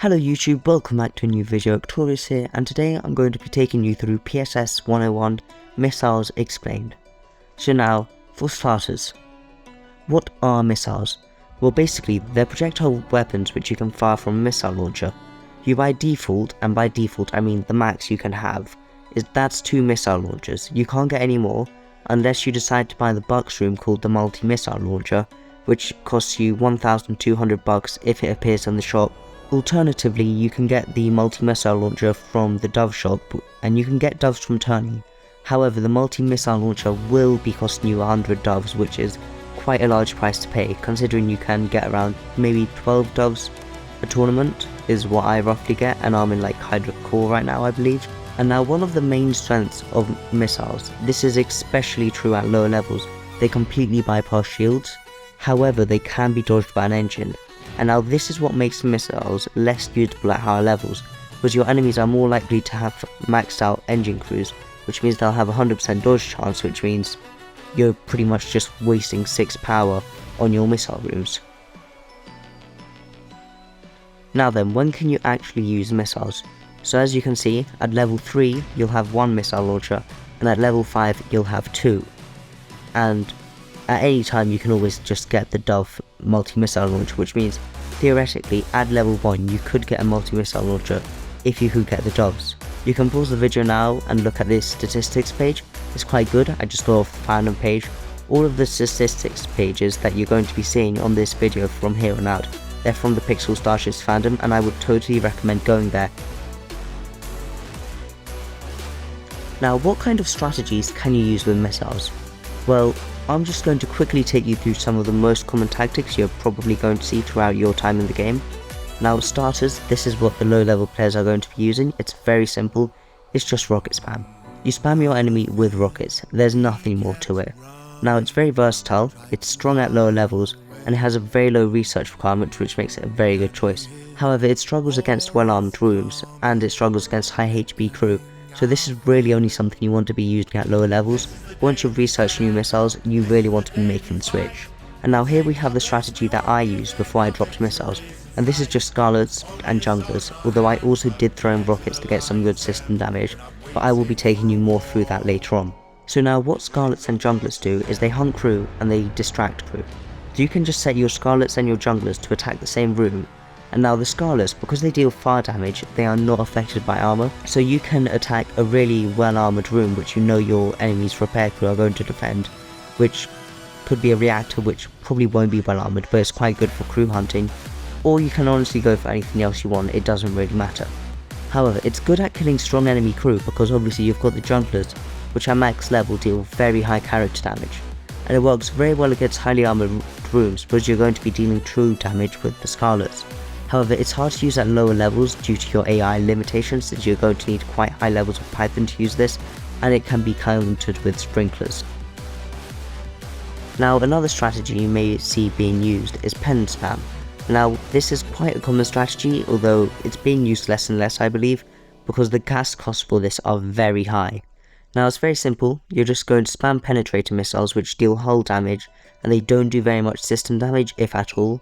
Hello YouTube, welcome back to a new video. Victorious here, and today I'm going to be taking you through PSS 101 Missiles Explained. So now, for starters, what are missiles? Well, basically, they're projectile weapons which you can fire from a missile launcher. You by default, and by default I mean the max you can have, that's 2 missile launchers. You can't get any more unless you decide to buy the bucks room called the multi-missile launcher, which costs you 1,200 bucks if it appears on the shop. Alternatively, you can get the multi-missile launcher from the Dove shop, and you can get doves from turning. However, the multi-missile launcher will be costing you 100 doves, which is quite a large price to pay, considering you can get around maybe 12 doves a tournament, is what I roughly get, and I'm in like Hydra Core right now, I believe. And now, one of the main strengths of missiles, this is especially true at lower levels, they completely bypass shields. However, they can be dodged by an engine. And now this is what makes missiles less usable at higher levels, because your enemies are more likely to have maxed out engine crews, which means they'll have a 100% dodge chance, which means you're pretty much just wasting 6 power on your missile rooms. Now then, when can you actually use missiles? So as you can see, at level 3 you'll have 1 missile launcher, and at level 5 you'll have 2. And at any time you can always just get the Dove multi-missile launcher, which means theoretically at level 1 you could get a multi-missile launcher if you could get the Doves. You can pause the video now and look at this statistics page. It's quite good. I just got off the fandom page. All of the statistics pages that you're going to be seeing on this video from here on out, they're from the Pixel Starships fandom, and I would totally recommend going there. Now, what kind of strategies can you use with missiles? Well, I'm just going to quickly take you through some of the most common tactics you're probably going to see throughout your time in the game. Now, starters, this is what the low level players are going to be using. It's very simple, it's just rocket spam. You spam your enemy with rockets, there's nothing more to it. Now, it's very versatile, it's strong at lower levels, and it has a very low research requirement, which makes it a very good choice. However, it struggles against well armed rooms, and it struggles against high HP crew. So this is really only something you want to be using at lower levels. Once you've researched new missiles, you really want to be making the switch. And now here we have the strategy that I used before I dropped missiles, and this is just Scarlets and Junglers, although I also did throw in rockets to get some good system damage, but I will be taking you more through that later on. So now what Scarlets and Junglers do is they hunt crew and they distract crew. So you can just set your Scarlets and your Junglers to attack the same room. And now the Scarlets, because they deal fire damage, they are not affected by armor, so you can attack a really well armored room which you know your enemy's repair crew are going to defend, which could be a reactor which probably won't be well armored, but it's quite good for crew hunting, or you can honestly go for anything else you want, it doesn't really matter. However, it's good at killing strong enemy crew because obviously you've got the Junglers, which at max level deal very high character damage, and it works very well against highly armored rooms because you're going to be dealing true damage with the Scarlets. However, it's hard to use at lower levels due to your AI limitations, since you're going to need quite high levels of Python to use this, and it can be countered with sprinklers. Now, another strategy you may see being used is pen spam. Now, this is quite a common strategy, although it's being used less and less, I believe, because the gas costs for this are very high. Now, it's very simple. You're just going to spam penetrator missiles which deal hull damage, and they don't do very much system damage, if at all.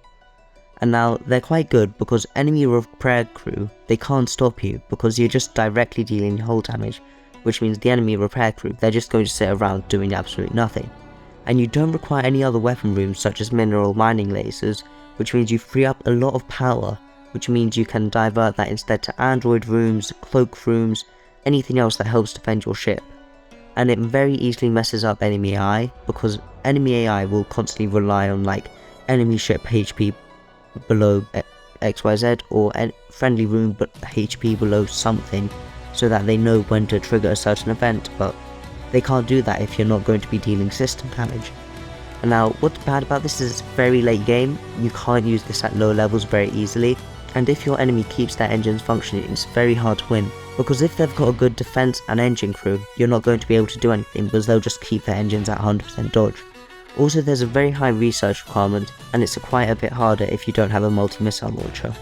And now, they're quite good because enemy repair crew, they can't stop you because you're just directly dealing hull damage, which means the enemy repair crew, they're just going to sit around doing absolutely nothing. And you don't require any other weapon rooms such as mineral mining lasers, which means you free up a lot of power, which means you can divert that instead to android rooms, cloak rooms, anything else that helps defend your ship. And it very easily messes up enemy AI, because enemy AI will constantly rely on like enemy ship HP below XYZ or a friendly room but HP below something, so that they know when to trigger a certain event, but they can't do that if you're not going to be dealing system damage. And now what's bad about this is it's very late game, you can't use this at low levels very easily, and if your enemy keeps their engines functioning, it's very hard to win, because if they've got a good defense and engine crew, you're not going to be able to do anything because they'll just keep their engines at 100% dodge. Also, there's a very high research requirement, and it's quite a bit harder if you don't have a multi-missile launcher.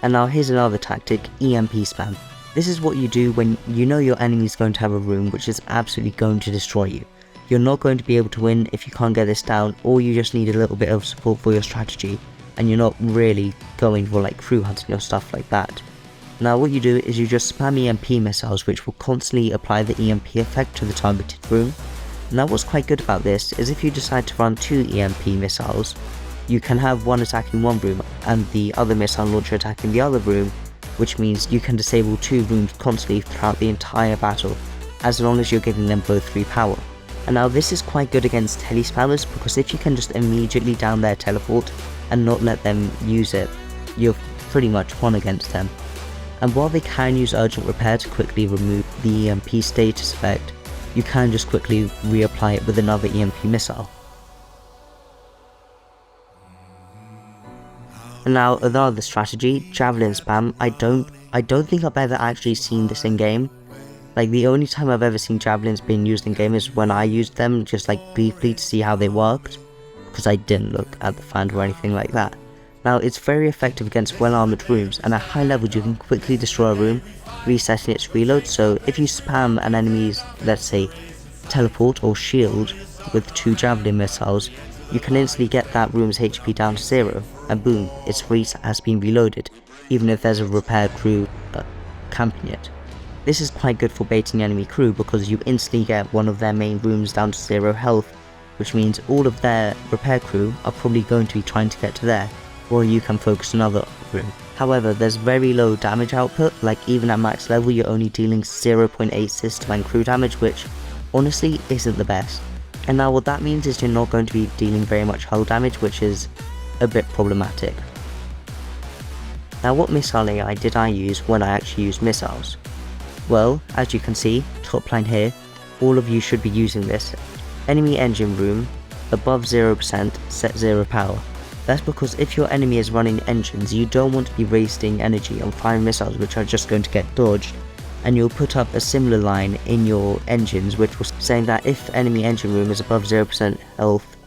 And now here's another tactic, EMP spam. This is what you do when you know your enemy's going to have a room which is absolutely going to destroy you. You're not going to be able to win if you can't get this down, or you just need a little bit of support for your strategy. and you're not really going for like crew hunting or stuff like that. Now what you do is you just spam EMP missiles, which will constantly apply the EMP effect to the targeted room. Now what's quite good about this is if you decide to run 2 EMP missiles, you can have one attacking one room and the other missile launcher attacking the other room, which means you can disable 2 rooms constantly throughout the entire battle, as long as you're giving them both free power. And now this is quite good against tele spammers, because if you can just immediately down their teleport and not let them use it, you're pretty much won against them. And while they can use urgent repair to quickly remove the EMP status effect, you can just quickly reapply it with another EMP missile. And now another strategy, javelin spam. I don't think I've ever actually seen this in game. Like the only time I've ever seen javelins being used in game is when I used them just like briefly to see how they worked, because I didn't look at the fan or anything like that. Now it's very effective against well armoured rooms, and at high levels you can quickly destroy a room, resetting its reload. So if you spam an enemy's, let's say, teleport or shield with 2 javelin missiles, you can instantly get that room's HP down to 0, and boom, its reset has been reloaded, even if there's a repair crew camping it. This is quite good for baiting enemy crew, because you instantly get one of their main rooms down to 0 health, which means all of their repair crew are probably going to be trying to get to there, or you can focus another room. However, there's very low damage output, like even at max level you're only dealing 0.8 system and crew damage, which honestly isn't the best. And now what that means is you're not going to be dealing very much hull damage, which is a bit problematic. Now what missile AI did I use when I actually used missiles? Well, as you can see, top line here, all of you should be using this. Enemy engine room, above 0%, set 0 power. That's because if your enemy is running engines, you don't want to be wasting energy on firing missiles which are just going to get dodged, and you'll put up a similar line in your engines which was saying that if enemy engine room is above 0% health,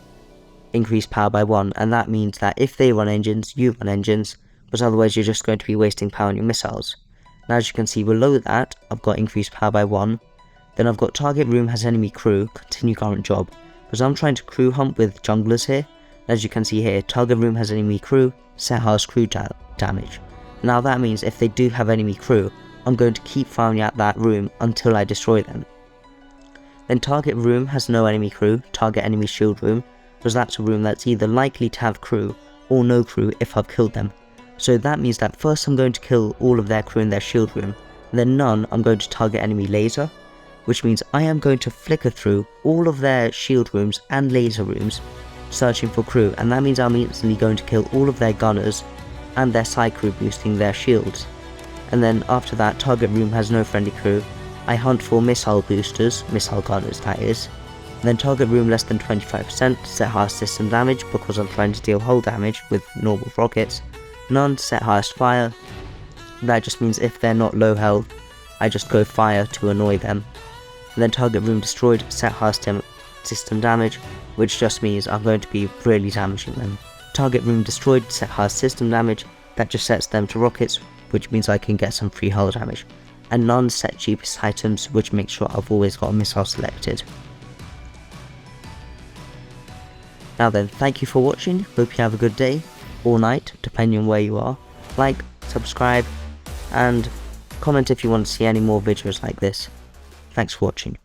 increase power by 1, and that means that if they run engines, you run engines, but otherwise you're just going to be wasting power on your missiles. Now as you can see below that, I've got increased power by 1, then I've got target room has enemy crew, continue current job, because I'm trying to crew hunt with junglers here. As you can see here, target room has enemy crew, set highest crew damage. Now that means if they do have enemy crew, I'm going to keep firing at that room until I destroy them. Then target room has no enemy crew, target enemy shield room, because that's a room that's either likely to have crew or no crew if I've killed them. So that means that first I'm going to kill all of their crew in their shield room, and then none I'm going to target enemy laser, which means I am going to flicker through all of their shield rooms and laser rooms searching for crew, and that means I'm instantly going to kill all of their gunners and their side crew boosting their shields. And then after that, target room has no friendly crew, I hunt for missile boosters, missile gunners that is. And then target room less than 25%, set highest system damage because I'm trying to deal hull damage with normal rockets, none, set highest fire. That just means if they're not low health, I just go fire to annoy them. And then target room destroyed, set highest system damage, which just means I'm going to be really damaging them. Target room destroyed, set highest system damage, that just sets them to rockets, which means I can get some free hull damage. And none, set cheapest items, which makes sure I've always got a missile selected. Now then, thank you for watching, hope you have a good day, or night, depending on where you are. Like, subscribe, and comment if you want to see any more videos like this. Thanks for watching.